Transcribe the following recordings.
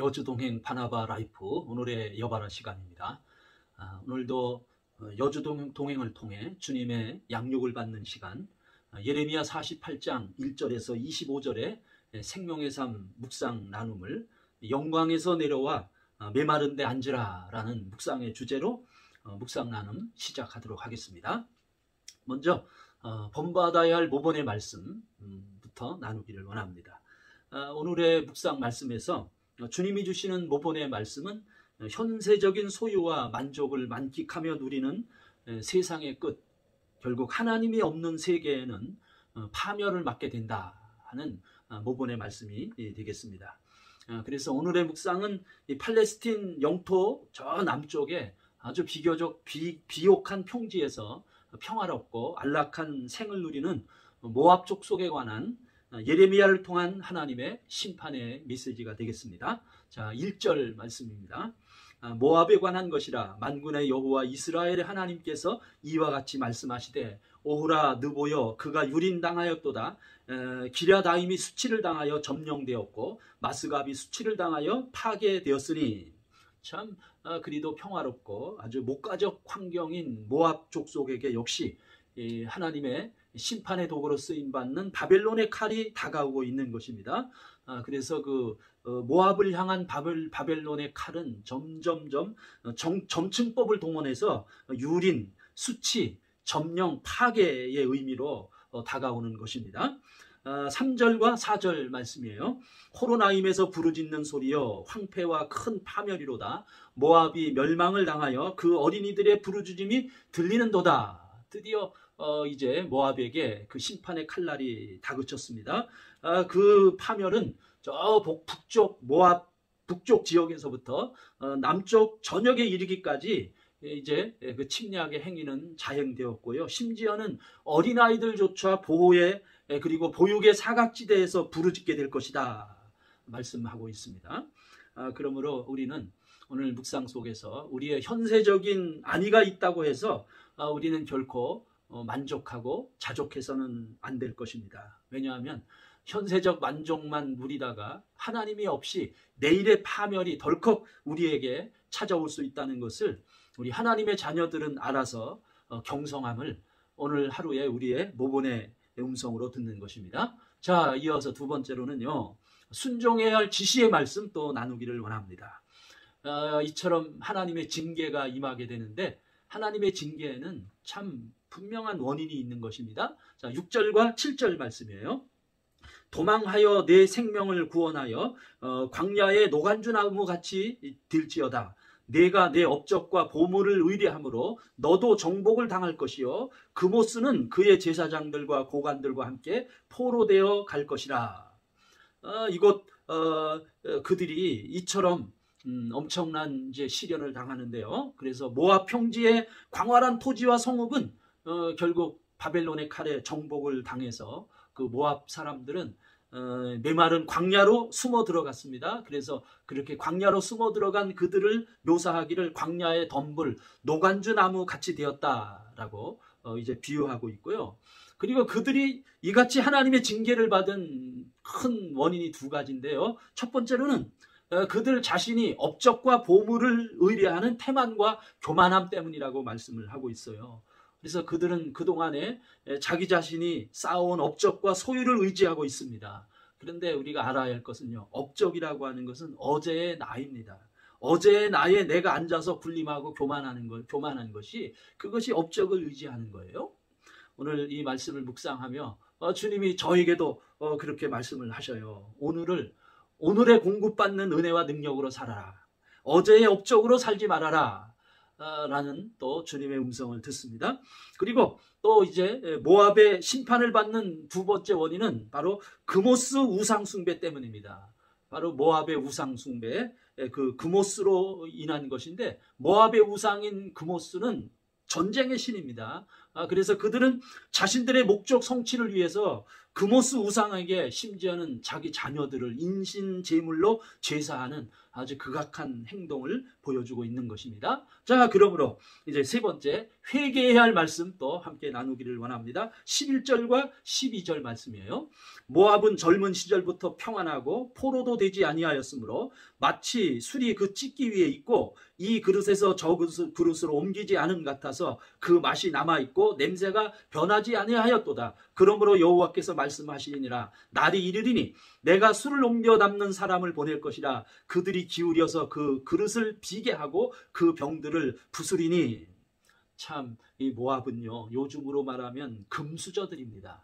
여주동행 바나바 라이프 오늘의 여바라 시간입니다. 오늘도 여주동행을 통해 주님의 양육을 받는 시간, 예레미야 48장 1절에서 25절의 생명의 삶 묵상 나눔을 영광에서 내려와 메마른 데 앉으라 라는 묵상의 주제로 묵상 나눔 시작하도록 하겠습니다. 먼저 본받아야 할 모본의 말씀부터 나누기를 원합니다. 오늘의 묵상 말씀에서 주님이 주시는 모본의 말씀은 현세적인 소유와 만족을 만끽하며 누리는 세상의 끝, 결국 하나님이 없는 세계에는 파멸을 맞게 된다 하는 모본의 말씀이 되겠습니다. 그래서 오늘의 묵상은 이 팔레스틴 영토 저 남쪽에 아주 비교적 비옥한 평지에서 평화롭고 안락한 생을 누리는 모압 족속에 관한 예레미야를 통한 하나님의 심판의 메시지가 되겠습니다. 자, 1절 말씀입니다. 모압에 관한 것이라 만군의 여호와 이스라엘의 하나님께서 이와 같이 말씀하시되 오호라 느보여 그가 유린당하였도다. 기랴다임이 수치를 당하여 점령되었고 마스갑이 수치를 당하여 파괴되었으니. 참 그리도 평화롭고 아주 목가적 환경인 모압 족속에게 역시 하나님의 심판의 도구로 쓰임받는 바벨론의 칼이 다가오고 있는 것입니다. 그래서 그 모압을 향한 바벨론의 칼은 점점점 점층법을 동원해서 유린, 수치, 점령, 파괴의 의미로 다가오는 것입니다. 3절과 4절 말씀이에요. 호로나임에서 부르짖는 소리여 황폐와 큰 파멸이로다. 모압이 멸망을 당하여 그 어린이들의 부르짖음이 들리는도다. 드디어 이제 모압에게 그 심판의 칼날이 다그쳤습니다. 그 파멸은 저 북쪽 모압 북쪽 지역에서부터 남쪽 전역에 이르기까지 이제 그 침략의 행위는 자행되었고요. 심지어는 어린아이들조차 보호의 그리고 보육의 사각지대에서 부르짖게 될 것이다 말씀하고 있습니다. 그러므로 우리는 오늘 묵상 속에서 우리의 현세적인 안위가 있다고 해서 우리는 결코 만족하고 자족해서는 안 될 것입니다. 왜냐하면 현세적 만족만 누리다가 하나님이 없이 내일의 파멸이 덜컥 우리에게 찾아올 수 있다는 것을 우리 하나님의 자녀들은 알아서 경성함을 오늘 하루에 우리의 모본의 음성으로 듣는 것입니다. 자, 이어서 두 번째로는요, 순종해야 할 지시의 말씀 또 나누기를 원합니다. 이처럼 하나님의 징계가 임하게 되는데 하나님의 징계에는 참 분명한 원인이 있는 것입니다. 자, 6절과 7절 말씀이에요. 도망하여 내 생명을 구원하여 광야의 노간주 나무 같이 될지어다. 내가 내 업적과 보물을 의뢰함으로 너도 정복을 당할 것이요 그모스는 그의 제사장들과 고관들과 함께 포로되어 갈 것이라. 이곳 그들이 이처럼 엄청난 이제 시련을 당하는데요. 그래서 모압 평지의 광활한 토지와 성읍은 결국 바벨론의 칼에 정복을 당해서 그 모압 사람들은 메마른 광야로 숨어 들어갔습니다. 그래서 그렇게 광야로 숨어 들어간 그들을 묘사하기를 광야의 덤불, 노간주 나무 같이 되었다라고 이제 비유하고 있고요. 그리고 그들이 이같이 하나님의 징계를 받은 큰 원인이 두 가지인데요. 첫 번째로는 그들 자신이 업적과 보물을 의뢰하는 태만과 교만함 때문이라고 말씀을 하고 있어요. 그래서 그들은 그동안에 자기 자신이 쌓아온 업적과 소유를 의지하고 있습니다. 그런데 우리가 알아야 할 것은요, 업적이라고 하는 것은 어제의 나입니다. 어제의 나에 내가 앉아서 군림하고 교만한 것이 그것이 업적을 의지하는 거예요. 오늘 이 말씀을 묵상하며 주님이 저에게도 그렇게 말씀을 하셔요. 오늘의 공급받는 은혜와 능력으로 살아라. 어제의 업적으로 살지 말아라. 라는 또 주님의 음성을 듣습니다. 그리고 또 이제 모압의 심판을 받는 두 번째 원인은 바로 그모스 우상 숭배 때문입니다. 바로 모압의 우상 숭배, 그 그모스로 인한 것인데 모압의 우상인 그모스는 전쟁의 신입니다. 그래서 그들은 자신들의 목적 성취를 위해서 그모스 우상에게 심지어는 자기 자녀들을 인신제물로 제사하는 아주 극악한 행동을 보여주고 있는 것입니다. 자, 그러므로 이제 세 번째 회개해야 할 말씀 또 함께 나누기를 원합니다. 11절과 12절 말씀이에요. 모압은 젊은 시절부터 평안하고 포로도 되지 아니하였으므로 마치 술이 그 찢기 위에 있고 이 그릇에서 저 그릇으로 옮기지 않은 같아서 그 맛이 남아있고 냄새가 변하지 아니하였도다. 그러므로 여호와께서 말씀하시니라. 날이 이르리니 내가 술을 옮겨 담는 사람을 보낼 것이라. 그들이 기울여서 그 그릇을 비게 하고 그 병들을 부수리니. 참 이 모압은요, 요즘으로 말하면 금수저들입니다.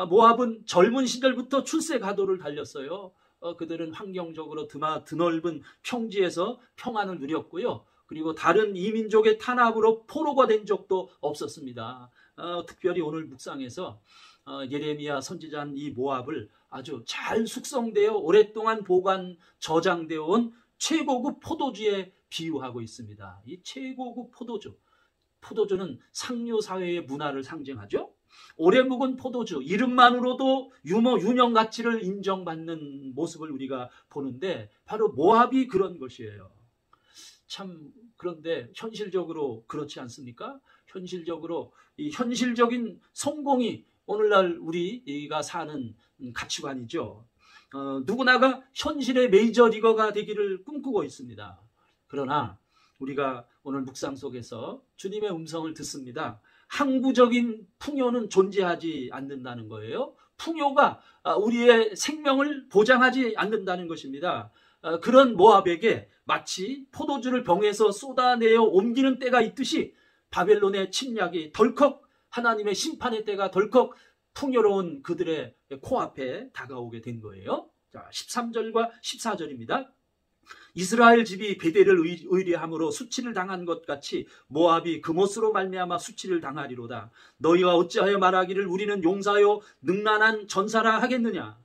모압은 젊은 시절부터 출세 가도를 달렸어요. 그들은 환경적으로 드넓은 평지에서 평안을 누렸고요. 그리고 다른 이민족의 탄압으로 포로가 된 적도 없었습니다. 특별히 오늘 묵상에서 예레미야 선지자는 이 모압을 아주 잘 숙성되어 오랫동안 저장되어 온 최고급 포도주에 비유하고 있습니다. 이 최고급 포도주는 상류 사회의 문화를 상징하죠. 오래 묵은 포도주, 이름만으로도 유명 가치를 인정받는 모습을 우리가 보는데 바로 모압이 그런 것이에요. 참 그런데 현실적으로 그렇지 않습니까? 현실적으로 이 현실적인 성공이 오늘날 우리가 사는 가치관이죠. 누구나가 현실의 메이저리거가 되기를 꿈꾸고 있습니다. 그러나 우리가 오늘 묵상 속에서 주님의 음성을 듣습니다. 항구적인 풍요는 존재하지 않는다는 거예요. 풍요가 우리의 생명을 보장하지 않는다는 것입니다. 그런 모압에게 마치 포도주를 병에서 쏟아내어 옮기는 때가 있듯이 바벨론의 침략이 덜컥 하나님의 심판의 때가 덜컥 풍요로운 그들의 코앞에 다가오게 된 거예요. 자, 13절과 14절입니다. 이스라엘 집이 베델을 의뢰함으로 수치를 당한 것 같이 모압이 그못으로 말미암아 수치를 당하리로다. 너희가 어찌하여 말하기를 우리는 용사요 능란한 전사라 하겠느냐.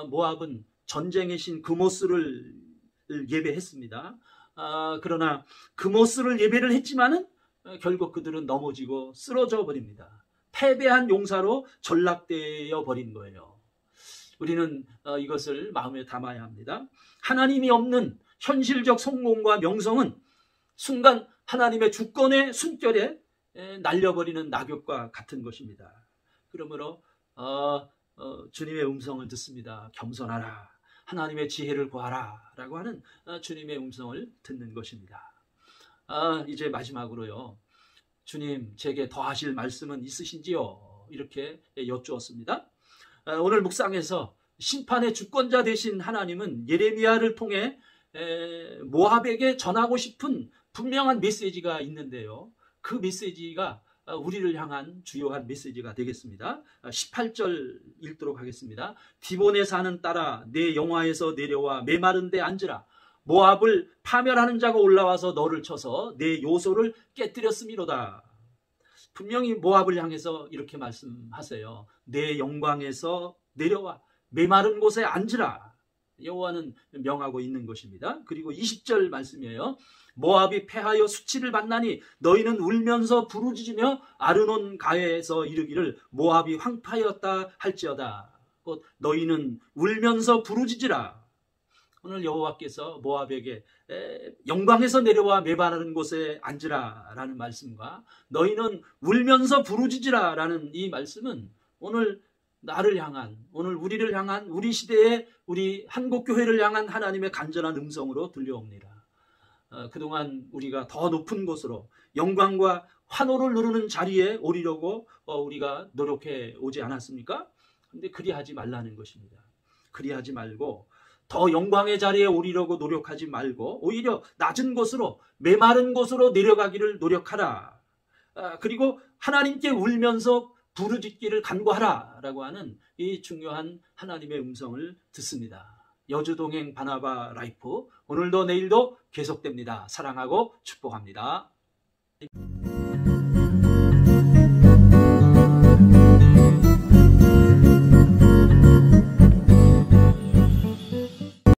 모압은 전쟁의 신 그못을 예배했습니다. 그러나 그못을 예배를 했지만은 결국 그들은 넘어지고 쓰러져 버립니다. 패배한 용사로 전락되어 버린 거예요. 우리는 이것을 마음에 담아야 합니다. 하나님이 없는 현실적 성공과 명성은 순간 하나님의 주권의 숨결에 날려버리는 낙엽과 같은 것입니다. 그러므로 주님의 음성을 듣습니다. 겸손하라. 하나님의 지혜를 구하라. 라고 하는 주님의 음성을 듣는 것입니다. 이제 마지막으로요. 주님, 제게 더 하실 말씀은 있으신지요? 이렇게 여쭈었습니다. 오늘 묵상에서 심판의 주권자 되신 하나님은 예레미야를 통해 모압에게 전하고 싶은 분명한 메시지가 있는데요. 그 메시지가 우리를 향한 주요한 메시지가 되겠습니다. 18절 읽도록 하겠습니다. 디본의 산은 따라 내 영화에서 내려와 메마른 데 앉으라. 모압을 파멸하는 자가 올라와서 너를 쳐서 내 요소를 깨뜨렸음이로다. 분명히 모압을 향해서 이렇게 말씀하세요. 내 영광에서 내려와 메마른 곳에 앉으라. 여호와는 명하고 있는 것입니다. 그리고 20절 말씀이에요. 모압이 패하여 수치를 받나니 너희는 울면서 부르짖으며 아르논 가에서 이르기를 모압이 황폐하였다 할지어다. 곧 너희는 울면서 부르짖으라. 오늘 여호와께서 모압에게 영광에서 내려와 메마른 곳에 앉으라 라는 말씀과 너희는 울면서 부르짖으라 라는 이 말씀은 오늘 나를 향한, 오늘 우리를 향한, 우리 시대의 우리 한국교회를 향한 하나님의 간절한 음성으로 들려옵니다. 그동안 우리가 더 높은 곳으로 영광과 환호를 누르는 자리에 오리려고 우리가 노력해 오지 않았습니까? 근데 그리하지 말라는 것입니다. 그리하지 말고 더 영광의 자리에 오리려고 노력하지 말고 오히려 낮은 곳으로 메마른 곳으로 내려가기를 노력하라. 그리고 하나님께 울면서 부르짖기를 간구하라 라고 하는 이 중요한 하나님의 음성을 듣습니다. 여주동행 바나바 라이프 오늘도 내일도 계속됩니다. 사랑하고 축복합니다.